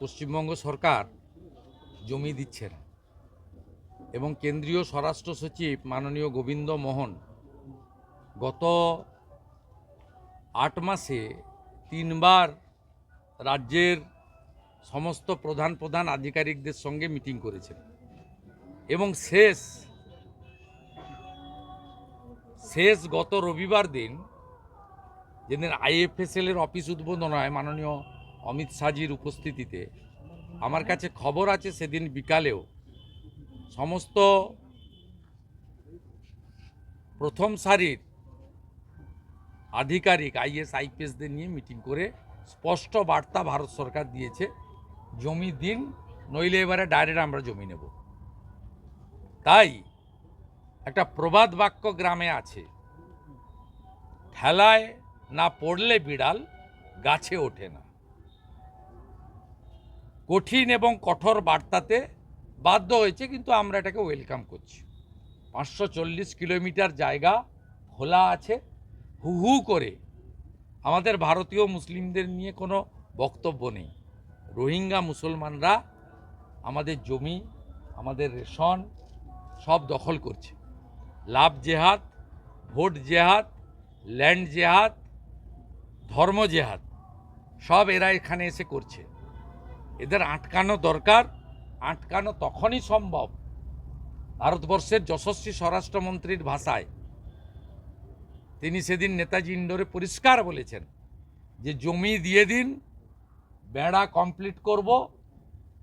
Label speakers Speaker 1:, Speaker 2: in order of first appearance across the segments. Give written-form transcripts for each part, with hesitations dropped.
Speaker 1: পশ্চিমবঙ্গ সরকার জমি দিচ্ছে না এবং কেন্দ্রীয় স্বরাষ্ট্র সচিব মাননীয় গোবিন্দ মোহন গত 8 মাসে 3 বার রাজ্যের সমস্ত প্রধান আধিকারিকদের সঙ্গে মিটিং করেছেন এবং শেষ গত রবিবার দিন যেদিন IFSL এর অফিস উদ্বোধন হয় মাননীয় অমিত শাহজির উপস্থিতিতে আমার কাছে খবর আছে সেদিন বিকালেও সমস্ত প্রথম সারির আধিকারিক IAS IPSদের নিয়ে মিটিং করে স্পষ্ট বার্তা ভারত সরকার দিয়েছে জমি দিন, নইলে এবারে ডাইরেক্ট আমরা জমি নেব। তাই একটা প্রবাদ বাক্য গ্রামে আছে, ঠেলায় না পড়লে বিড়াল গাছে ওঠে না। কঠিন এবং কঠোর বার্তাতে বাধ্য হয়েছে, কিন্তু আমরা এটাকে ওয়েলকাম করছি। 540 কিলোমিটার জায়গা খোলা আছে, হু হু করে আমাদের ভারতীয় মুসলিমদের নিয়ে কোনো বক্তব্য নেই। রোহিঙ্গা মুসলমানরা আমাদের জমি, আমাদের রেশন সব দখল করছে। লাভ জেহাদ, ভোট জেহাদ, ল্যান্ড জেহাদ, ধর্ম জেহাদ সব এরা এখানে এসে করছে। এদের আটকানো দরকার। আটকানো তখনই সম্ভব ভারতবর্ষের যশস্বী স্বরাষ্ট্রমন্ত্রীর ভাষায় তিনি সেদিন নেতাজি ইন্ডোরে পরিষ্কার বলেছেন যে জমি দিয়ে দিন, বেড়া কমপ্লিট করব,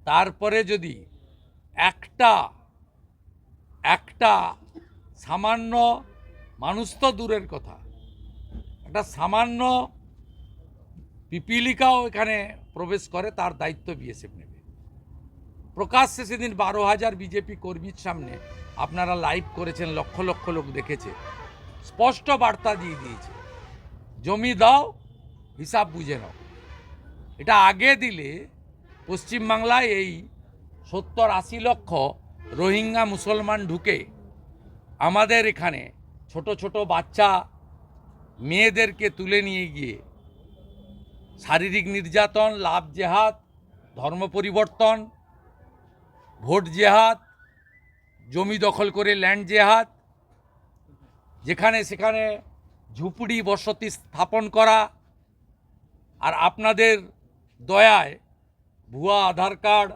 Speaker 1: তারপরে যদি একটা সামান্য মানুষ তো দূরের কথা, একটা সামান্য পিপিলিকাও এখানে প্রবেশ করে তার দায়িত্ব BSF নেবে। প্রকাশ্যে সেদিন 12,000 বিজেপি কর্মীর সামনে আপনারা লাইভ করেছেন, লক্ষ লক্ষ লোক দেখেছে, স্পষ্ট বার্তা দিয়ে দিয়েছে জমি দাও, হিসাব বুঝে নাও। এটা আগে দিলে পশ্চিমবাংলায় এই 70-80 লক্ষ রোহিঙ্গা মুসলমান ঢুকে আমাদের এখানে ছোট ছোট বাচ্চা মেয়েদেরকে তুলে নিয়ে গিয়ে শারীরিক নির্যাতন, লাভ জেহাদ, ধর্ম পরিবর্তন, ভোট জেহাদ, জমি দখল করে ল্যান্ড জেহাদ, যেখানে সেখানে ঝুপড়ি বসতি স্থাপন করা, আর আপনাদের দয়ায় ভুয়া আধার কার্ড,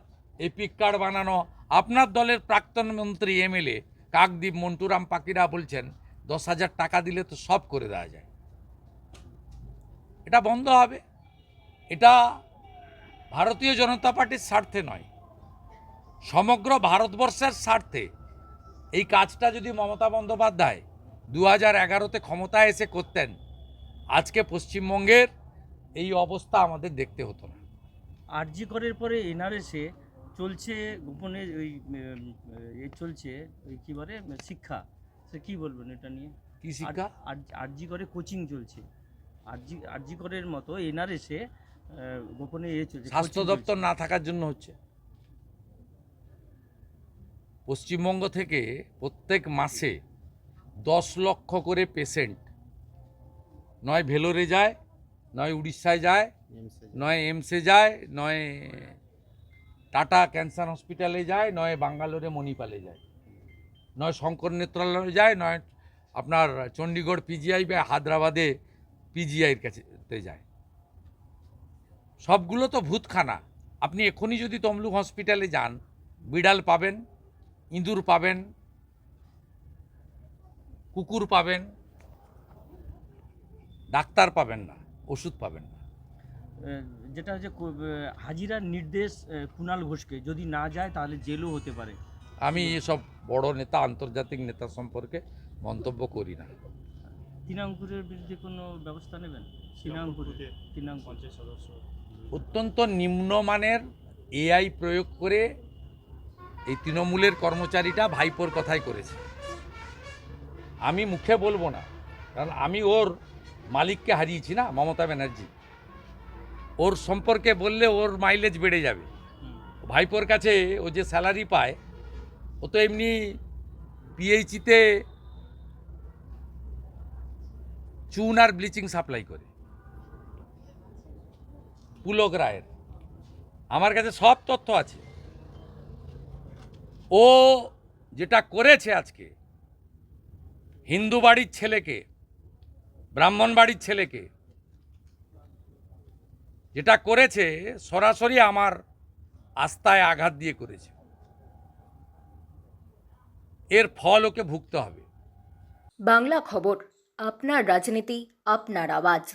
Speaker 1: এপিক কার্ড বানানো। আপনার দলের প্রাক্তন মন্ত্রী MLA কাকদ্বীপ মন্টুরাম পাকিরা বলছেন 10,000 টাকা দিলে তো সব করে দেওয়া যায়। এটা বন্ধ হবে। এটা ভারতীয় জনতা পার্টির স্বার্থে নয়, সমগ্র ভারতবর্ষের স্বার্থে। এই কাজটা যদি মমতা বন্দ্যোপাধ্যায় 2011-তে ক্ষমতায় এসে করতেন, আজকে পশ্চিমবঙ্গের এই অবস্থা আমাদের দেখতে হতো না।
Speaker 2: আরজি করের পরে NRS-এ চলছে গোপনে চলছে ওই কী বলে শিক্ষা, সে কী বলবেন এটা নিয়ে?
Speaker 1: কি শিক্ষা?
Speaker 2: আরজি করে কোচিং চলছে। আরজি করের মতো NRS-এ গোপনে চলছে,
Speaker 1: স্বাস্থ্য দপ্তর না থাকার জন্য হচ্ছে। পশ্চিমবঙ্গ থেকে প্রত্যেক মাসে 10 লক্ষ করে পেশেন্ট নয় ভেলোরে যায়, নয় উড়িষ্যায় যায়, নয় এমসে যায়, নয় টাটা ক্যান্সার হসপিটালে যায়, নয় ব্যাঙ্গালোরে মণিপালে যায়, নয় শঙ্কর নেত্রালয়ে যায়, নয় আপনার চণ্ডীগড় PGI বা হায়দ্রাবাদে PGIয়ের কাছে যায়। সবগুলো তো ভূতখানা। আপনি এখনই যদি তমলুক হসপিটালে যান, বিড়াল পাবেন, ইঁদুর পাবেন, কুকুর পাবেন, ডাক্তার পাবেন না, ওষুধ পাবেন না।
Speaker 2: যেটা হচ্ছে হাজিরার নির্দেশ কুণাল ঘোষকে, যদি না যায় তাহলে জেলও হতে পারে।
Speaker 1: আমি এসব বড় নেতা, আন্তর্জাতিক নেতা সম্পর্কে মন্তব্য করি না।
Speaker 2: তৃণাঙ্কুরের বিরুদ্ধে কোনো ব্যবস্থা নেবেন? তৃণাঙ্কুর
Speaker 3: সদস্য
Speaker 1: অত্যন্ত নিম্নমানের AI প্রয়োগ করে এই তৃণমূলের কর্মচারীটা ভাইপোর কথাই করেছে। আমি মুখে বলবো না, কারণ আমি ওর মালিককে হারিয়েছি না, মমতা ব্যানার্জি। ওর সম্পর্কে বললে ওর মাইলেজ বেড়ে যাবে। ভাইপোর কাছে ও যে স্যালারি পায়, ও তো এমনি PHতে চুন আর ব্লিচিং সাপ্লাই করে পুলক রায়ের। আমার কাছে সব তথ্য আছে। ও যেটা করেছে আজকে, হিন্দু বাড়ির ছেলেকে, ব্রাহ্মণ বাড়ির ছেলেকে যেটা করেছে, সরাসরি আমার আস্থায় আঘাত দিয়ে করেছে। এর ফল ওকে ভুগতে হবে।
Speaker 3: বাংলা খবর, আপনার রাজনীতি, আপনার আওয়াজ।